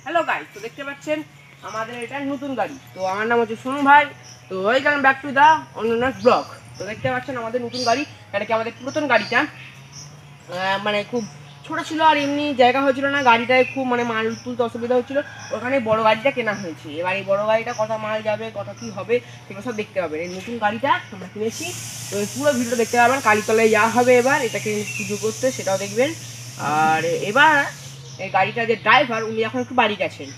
Hello guys, তো দেখতে পাচ্ছেন আমাদের এটা নতুন গাড়ি। তো আমার নাম হচ্ছে সোনু ভাই। তো welcome back to the Ananyas blog. তো দেখতে পাচ্ছেন আমাদের নতুন গাড়ি, এটা কি আমাদের পুরাতন গাড়িটা মানে খুব ছোট ছিল আর এমনি জায়গা হয়েছিল না, গাড়িটায় খুব মানে মাল তুলতে অসুবিধা হচ্ছিল, ওখানে বড় গাড়িটা কেনা হয়েছে। এবার এই বড় গাড়িটা কত মাল যাবে, কত কি হবে সেগুলো সব দেখতে হবে। এই নতুন গাড়িটা আমরা কিনেছি, তো পুরো ভিডিও দেখতে পাবেন। কালীতলায় যাওয়া হবে এবার এটাকে পুজো করতে, সেটাও দেখবেন। আর এবার এই গাড়িটা যে ড্রাইভার উনি এখন একটু বাড়ি গেছেন,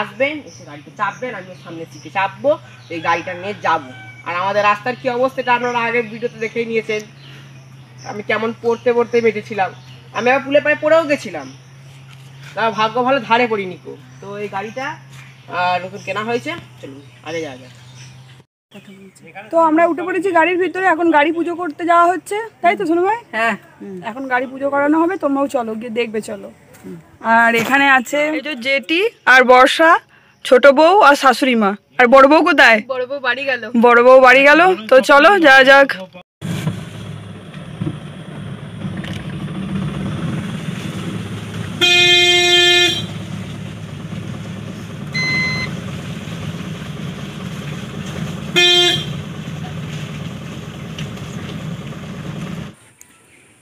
আসবেন এসে গাড়িতে চাপবেন, আমি সামনের সিটে চাপবো, এই গাড়িটা নিয়ে যাবো। আর আমাদের রাস্তার কি অবস্থাটা আপনারা আগের ভিডিওতে দেখেই নিয়েছেন, আমি কেমন পড়তে পড়তে বেঁচেছিলাম। আমি আবার পুলে পায়ে পড়েও গেছিলাম, তার ভাগ্য ভালো ধারে পড়িনি কো। তো এই গাড়িটা নতুন কেনা হয়েছে, চলুন আগে যাওয়া যাক। তো আমরা উঠে পড়েছি গাড়ির ভিতরে, এখন গাড়ি পুজো করতে যাওয়া হচ্ছে, তাই তো সোনু ভাই? হ্যাঁ, এখন গাড়ি পুজো করানো হবে, তোমরাও চলো গিয়ে দেখবে, চলো। আর এখানে আছে এই যে জেঠি আর বর্ষা, ছোট বউ আর শাশুড়ি মা। আর বড় বউ কোথায়? বড় বউ বাড়ি গেল। বড় বউ বাড়ি গেল। তো চলো যাওয়া যাক।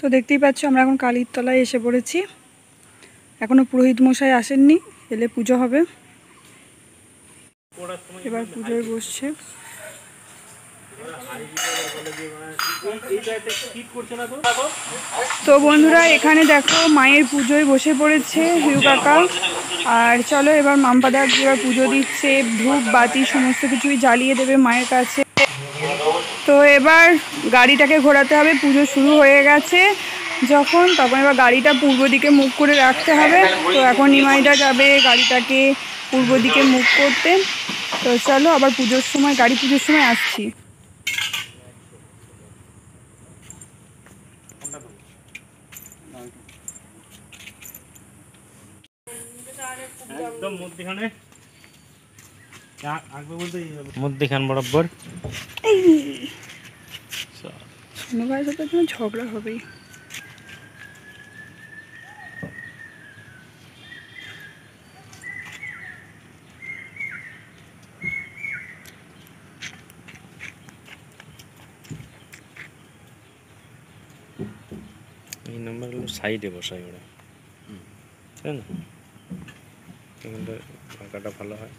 তো দেখতেই পাচ্ছ আমরা এখন কালীর তলায় এসে পড়েছি। এখনো পুরোহিত মশাই আসেননি, এলে পুজো হবে। এবার পুজোয় বসছে। তো বন্ধুরা এখানে দেখো মায়ের পুজোয় বসে পড়েছে হিউ কাকা। আর চলো এবার মাম্পাদা এবার পুজো দিচ্ছে, ধূপ বাতি সমস্ত কিছুই জ্বালিয়ে দেবে মায়ের কাছে। তো এবার গাড়িটাকে ঘোরাতে হবে, পুজো শুরু হয়ে গেছে যখন, তখন এবার গাড়িটা পূর্ব দিকে মুখ করে রাখতে হবে। তো এখন নিমাইদা যাবে গাড়িটাকে পূর্ব দিকে মুখ করতে। তো চলো আবার পুজোর সময়, গাড়ি পুজোর সময় আসছি। একদম মধ্যখান বরাবর। সোনু ভাইয়ের সাথে কোনো ঝগড়া হবেই। এই নাম্বারগুলো সাইডে বসাই ওরা, তাই না? এখানটা ফাঁকাটা ভালো হয়।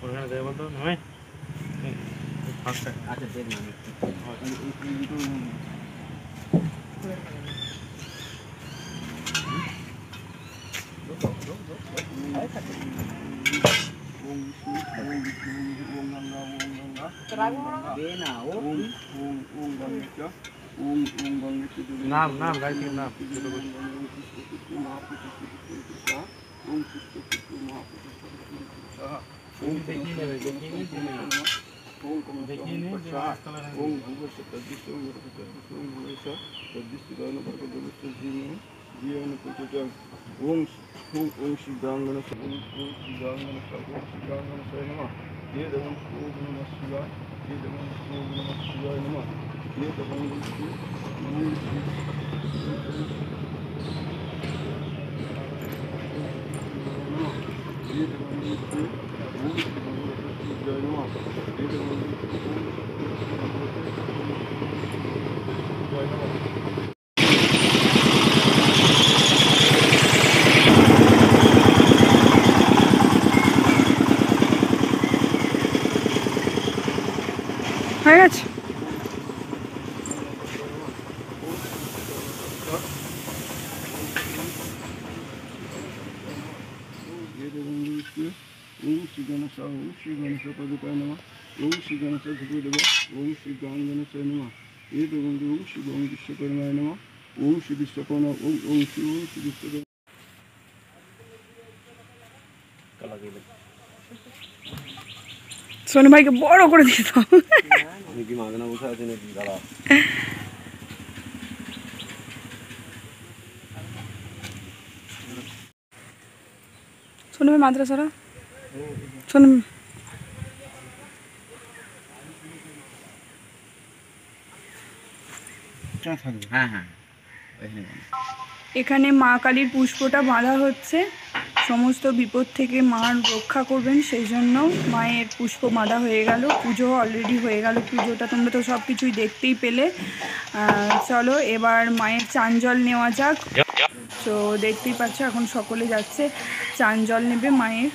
ওখানে দেয় বলতো নয় ফাঁকটা। আচ্ছা দেখ না নাম নাম গাড়ির নাম হয়ে গেছে। ओम श्री गणेश पदकाय नमः। ओम श्री गणेश धूपदेव। ओम श्री गणेश नमः। ये बंधु ओम श्री ओम विश्वकर्माय नमः। ओम श्री विश्वकर्मा ओम श्री विश्वकर्मा। সোনু ভাইকে বড় করে দিয়ে দাও। কি মাগনা বসে আছে নাকি? দাঁড়া। সোনু ভাই মাদ্রাসা সোনু হ্যাঁ হ্যাঁ, এখানে মা কালীর পুষ্পটা বাঁধা হচ্ছে, সমস্ত বিপদ থেকে মা রক্ষা করবেন সেই জন্য মায়ের পুষ্প বাঁধা হয়ে গেল। পুজো অলরেডি হয়ে গেল, পুজোটা তোমরা তো সব কিছুই দেখতেই পেলে। চলো এবার মায়ের চান জল নেওয়া যাক। তো দেখতেই পাচ্ছ এখন সকলে যাচ্ছে চান জল নেবে মায়ের।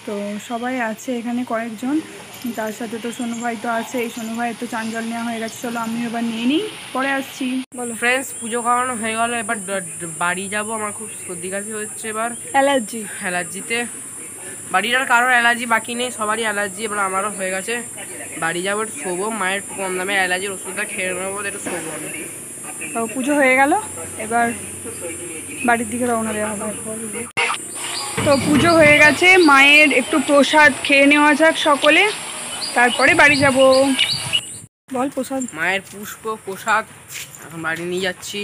তো সবাই আছে এখানে কয়েকজন, তার সাথে তো সোনু ভাই তো আছে, এই সোনু ভাইয়ের তো চান জল নেওয়া হয়ে গেছে। চলো আমি এবার নিয়ে নিই, পরে আসছি। বলো ফ্রেন্ডস, পুজো খাওয়ানো হয়ে গেল, এবার বাড়ি যাব। আমার খুব সর্দি কাশি হচ্ছে এবার, অ্যালার্জিতে। বাড়ির আর কারোর অ্যালার্জি বাকি নেই, সবারই অ্যালার্জি, এবার আমারও হয়ে গেছে। বাড়ি যাবো, একটু শোবো, মায়ের কম দামে অ্যালার্জির ওষুধটা খেয়ে নেবো, একটু শোবো আমি। তো পুজো হয়ে গেল, এবার বাড়ির দিকে রওনা দেওয়া হবে। তো পুজো হয়ে গেছে, মায়ের একটু প্রসাদ খেয়ে নেওয়া যাক সকলে, তারপরে বাড়ি যাব। বল প্রসাদ। মায়ের পুষ্প প্রসাদ এখন বাড়ি নিয়ে যাচ্ছি,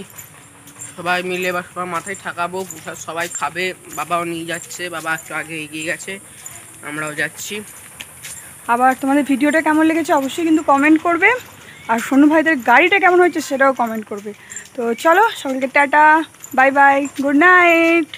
সবাই মিলে বা সবার মাথায় ঠাকাবো, প্রসাদ সবাই খাবে। বাবাও নিয়ে যাচ্ছে, বাবা একটু আগে এগিয়ে গেছে, আমরাও যাচ্ছি। আবার তোমাদের ভিডিওটা কেমন লেগেছে অবশ্যই কিন্তু কমেন্ট করবে, আর সোনু ভাইদের গাড়িটা কেমন হয়েছে সেটাও কমেন্ট করবে। তো চলো সকলকে tata, bye bye, good night.